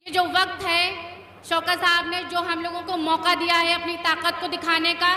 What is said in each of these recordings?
जो वक्त है, शौकत साहब ने जो हम लोगों को मौका दिया है अपनी ताकत को दिखाने का,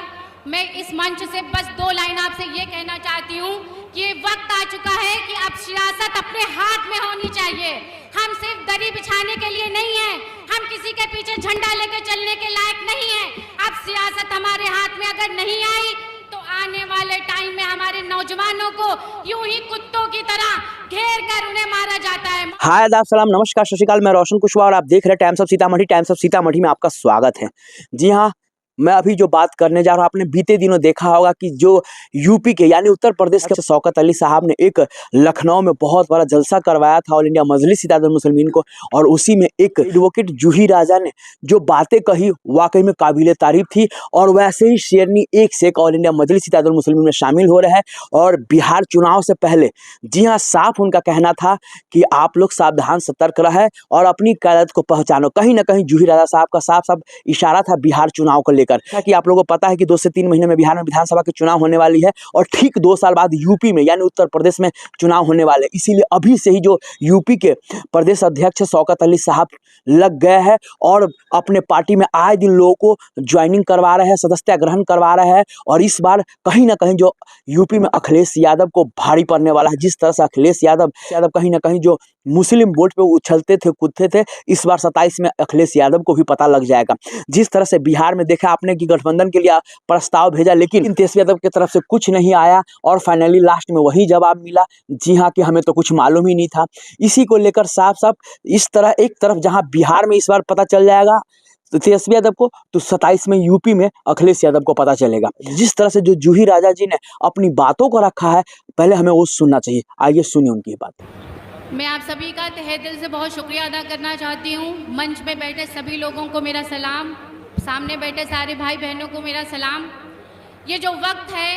मैं इस मंच से बस 2 लाइन आपसे ये कहना चाहती हूँ कि ये वक्त आ चुका है कि अब सियासत अपने हाथ में होनी चाहिए। हम सिर्फ दरी बिछाने के लिए नहीं है, हम किसी के पीछे झंडा लेकर चलने के लायक नहीं है। अब सियासत हमारे हाथ में अगर नहीं आई तो आने वाले टाइम में हमारे नौजवानों को यूं ही कुत्तों की तरह घेर कर उन्हें मारा जाता है। हाय आदाब सलाम नमस्कार सत श्री अकाल, मैं रोशन कुशवाहा और आप देख रहे हैं times of Sitamarhi. Times of Sitamarhi में आपका स्वागत है। जी हाँ, मैं अभी जो बात करने जा रहा हूँ, आपने बीते दिनों देखा होगा कि जो यूपी के यानी उत्तर प्रदेश के शौकत अली साहब ने एक लखनऊ में बहुत बड़ा जलसा करवाया था ऑल इंडिया मजलिस इत्तेहादुल मुस्लिमीन को, और उसी में एक एडवोकेट जूही राजा ने जो बातें कही वाकई में काबिले तारीफ थी। और वैसे ही शेरनी एक से एक ऑल इंडिया मजलिस इत्तेहादुल मुस्लिमीन में शामिल हो रहे हैं। और बिहार चुनाव से पहले जी हाँ, साफ उनका कहना था कि आप लोग सावधान सतर्क रहे और अपनी क़यादत को पहचानो। कहीं ना कहीं जूही राजा साहब का साफ साफ इशारा था बिहार चुनाव को लेकर कि आप लोगों को पता है कि 2 से 3 महीने में बिहार में विधानसभा के चुनाव होने वाली है और ठीक 2 साल बाद यूपी में यानी उत्तर प्रदेश में चुनाव होने वाले। इसीलिए अभी से ही जो यूपी के प्रदेश अध्यक्ष शौकत अली साहब लग गए हैं और अपने पार्टी में आए दिन लोगों को ज्वाइनिंग करवा रहे हैं, सदस्यता ग्रहण करवा रहे हैं। और इस बार कहीं ना कहीं जो यूपी में अखिलेश यादव को भारी पड़ने वाला है, जिस तरह से अखिलेश यादव कहीं ना कहीं जो मुस्लिम वोट पे उछलते थे कूदते थे, इस बार 27 में अखिलेश यादव को भी पता लग जाएगा। जिस तरह से बिहार में देखा आपने कि गठबंधन के लिए प्रस्ताव भेजा, लेकिन तेजस्वी यादव की तरफ से कुछ नहीं आया और फाइनली लास्ट में वही जवाब मिला, जी हाँ, कि हमें तो कुछ मालूम ही नहीं था। इसी को लेकर साफ साफ इस तरह एक तरफ जहां बिहार में इस बार पता चल जाएगा तो तेजस्वी यादव को, तो 27 में यूपी में अखिलेश यादव को पता चलेगा। जिस तरह से जो जूही राजा जी ने अपनी बातों को रखा है, पहले हमें वो सुनना चाहिए। आइए सुनिए उनकी बात। मैं आप सभी का तहे दिल से बहुत शुक्रिया अदा करना चाहती हूँ। मंच पे बैठे सभी लोगों को मेरा सलाम, सामने बैठे सारे भाई बहनों को मेरा सलाम। ये जो वक्त है,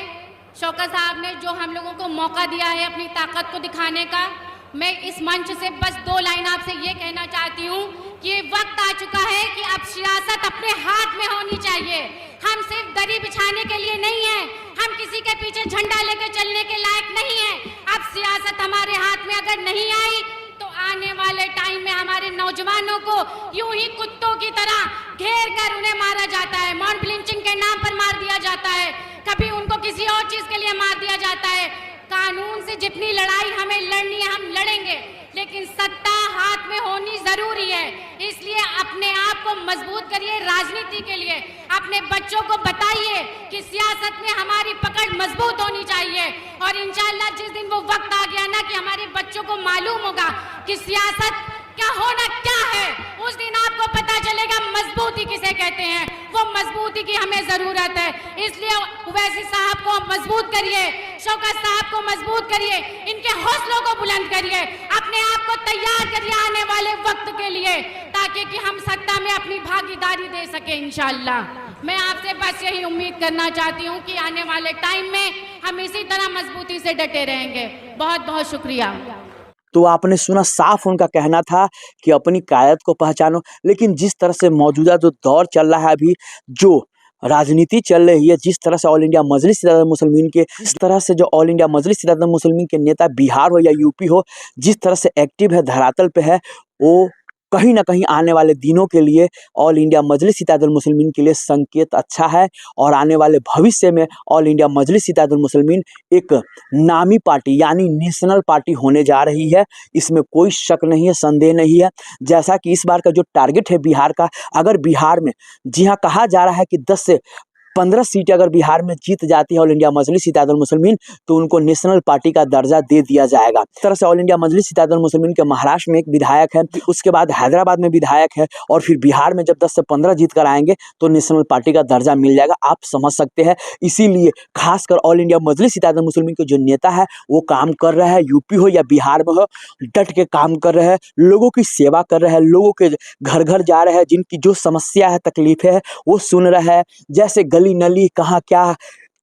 शौकत साहब ने जो हम लोगों को मौका दिया है अपनी ताकत को दिखाने का, मैं इस मंच से बस 2 लाइन आपसे ये कहना चाहती हूँ कि ये वक्त आ चुका है कि अब सियासत अपने हाथ में होनी चाहिए। हम सिर्फ दरी बिछाने के लिए नहीं है, हम किसी के पीछे झंडा लेकर चलने के लायक नहीं है। अब सियासत हमारे हाथ में अगर नहीं आई तो आने वाले टाइम में हमारे नौजवानों को यूं ही कुत्तों की तरह घेर कर उन्हें मारा जाता है। मॉब लिंचिंग के नाम पर मार दिया जाता है, कभी उनको किसी और चीज के लिए मार दिया जाता है। कानून से जितनी लड़ाई हमें लड़नी है हम लड़ेंगे, लेकिन सत्ता हाथ में होनी जरूरी है। इसलिए अपने आप को मजबूत करिए राजनीति के लिए। अपने बच्चों को बताइए कि सियासत में हमारी पकड़ मजबूत होनी चाहिए। और इंशाअल्लाह जिस दिन वो वक्त आ गया ना कि हमारे बच्चों को मालूम होगा कि सियासत क्या होना क्या है, उस दिन आपको पता चलेगा मजबूती किसे कहते हैं। वो मजबूती की हमें जरूरत है। इसलिए ओवैसी साहब को मजबूत करिए, शौकत साहब को मजबूत करिए, इनके हौसलों को बुलंद करिए, अपने आप को तैयार करिए आने वाले वक्त के लिए, ताकि कि हम सत्ता में अपनी भागीदारी दे सके इंशाअल्लाह। मैं आपसे बस यही उम्मीद करना चाहती हूँ कि आने वाले टाइम में हम इसी तरह मजबूती से डटे रहेंगे। बहुत बहुत शुक्रिया। तो आपने सुना, साफ उनका कहना था कि अपनी क़यादत को पहचानो। लेकिन जिस तरह से मौजूदा जो दौर चल रहा है, अभी जो राजनीति चल रही है, जिस तरह से ऑल इंडिया मजलिस इत्तेहादुल मुस्लिमीन के, इस तरह से जो ऑल इंडिया मजलिस इत्तेहादुल मुस्लिमीन के नेता बिहार हो या यूपी हो, जिस तरह से एक्टिव है, धरातल पे है, वो कहीं ना कहीं आने वाले दिनों के लिए ऑल इंडिया मजलिस इत्तेहादुल मुस्लिमीन के लिए संकेत अच्छा है। और आने वाले भविष्य में ऑल इंडिया मजलिस इत्तेहादुल मुस्लिमीन एक नामी पार्टी यानी नेशनल पार्टी होने जा रही है। इसमें कोई शक नहीं है, संदेह नहीं है। जैसा कि इस बार का जो टारगेट है बिहार का, अगर बिहार में जी हाँ कहा जा रहा है कि 10 से 15 सीटें अगर बिहार में जीत जाती है ऑल इंडिया मजलिस इत्तेहादुल मुस्लिमीन, तो उनको नेशनल पार्टी का दर्जा दे दिया जाएगा। इस तरह से ऑल इंडिया मजलिस इत्तेहादुल मुस्लिमीन के महाराष्ट्र में एक विधायक है, उसके बाद हैदराबाद में विधायक है, और फिर बिहार में जब 10 से 15 जीत कर आएंगे तो नेशनल पार्टी का दर्जा मिल जाएगा। आप समझ सकते हैं। इसीलिए खासकर ऑल इंडिया मजलिस इत्तेहादुल मुस्लिमीन के जो नेता है वो काम कर रहे हैं, यूपी हो या बिहार में हो, डट के काम कर रहे हैं, लोगों की सेवा कर रहे हैं, लोगों के घर घर जा रहे हैं, जिनकी जो समस्या है, तकलीफें है, वो सुन रहे हैं। जैसे गली नली कहाँ क्या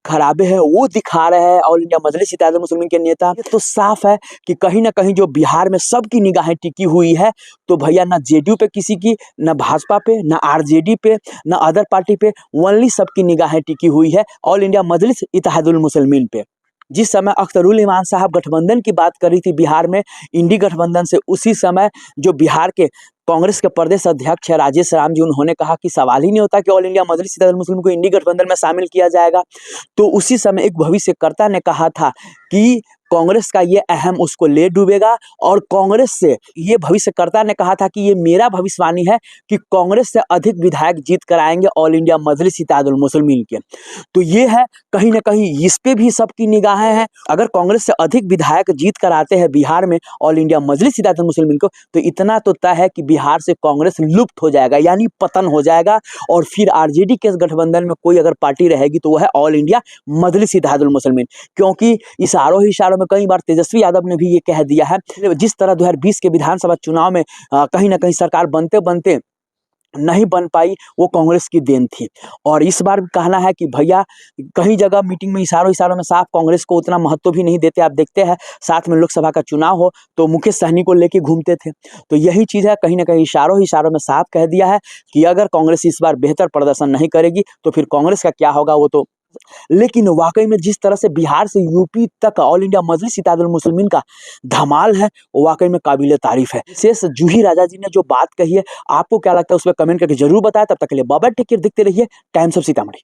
खराबे है वो दिखा रहे हैं ऑल इंडिया मजलिस इत्तेहादुल मुस्लिमीन के नेता। तो साफ है कि कहीं ना कहीं जो बिहार में सबकी निगाहें टिकी हुई है, तो भैया ना जेडीयू पे किसी की, ना भाजपा पे, ना आरजेडी पे, ना अदर पार्टी पे, ओनली सबकी निगाहें टिकी हुई है ऑल इंडिया मजलिस इत्तेहादुल मुस्लिमीन पे। जिस समय अख्तरुल इमान साहब गठबंधन की बात करी थी बिहार में, इंडी गठबंधन से, उसी समय जो बिहार के कांग्रेस के प्रदेश अध्यक्ष है राजेश राम जी, उन्होंने कहा कि सवाल ही नहीं होता कि ऑल इंडिया मजलिस इत्तेहादुल मुस्लिमीन को इंडी गठबंधन में शामिल किया जाएगा। तो उसी समय एक भविष्यकर्ता ने कहा था कि कांग्रेस का ये अहम उसको ले डूबेगा, और कांग्रेस से ये भविष्यकर्ता ने कहा था कि ये मेरा भविष्यवाणी है कि कांग्रेस से अधिक विधायक जीत कर आएंगे ऑल इंडिया मजलिस इत्तेहादुल मुस्लिमीन के। तो ये है कहीं ना कहीं इस पे भी सबकी निगाहें हैं। अगर कांग्रेस से अधिक विधायक जीत कर आते हैं बिहार में ऑल इंडिया मजलिस इत्तेहादुल मुस्लिमीन को, तो इतना तो तय है कि बिहार से कांग्रेस लुप्त हो जाएगा, यानी पतन हो जाएगा, और फिर आरजेडी के गठबंधन में कोई अगर पार्टी रहेगी तो वह है ऑल इंडिया मजलिस इत्तेहादुल मुस्लिमीन। क्योंकि इशारों ही इशारों में कई बार तेजस्वी यादव ने भी ये कह दिया है, जिस तरह 2020 के विधानसभा चुनाव में कहीं ना कहीं सरकार बनते बनते नहीं बन पाई, वो कांग्रेस की देन थी। और इस बार भी कहना है कि भैया कहीं जगह मीटिंग में इशारों में साफ कांग्रेस को उतना महत्व भी नहीं देते। आप देखते हैं साथ में लोकसभा का चुनाव हो तो मुकेश सहनी को लेके घूमते थे। तो यही चीज़ है, कहीं ना कहीं इशारों में साफ कह दिया है कि अगर कांग्रेस इस बार बेहतर प्रदर्शन नहीं करेगी तो फिर कांग्रेस का क्या होगा वो तो। लेकिन वाकई में जिस तरह से बिहार से यूपी तक ऑल इंडिया मजलिस इत्तेहादुल मुस्लिमीन का धमाल है, वो वाकई में काबिले तारीफ है। शेष जूही राजा जी ने जो बात कही है, आपको क्या लगता है उस पर कमेंट करके जरूर बताएं। तब तक के लिए बाय बाय, टेक केयर, देखते रहिए टाइम्स ऑफ सीतामढ़ी।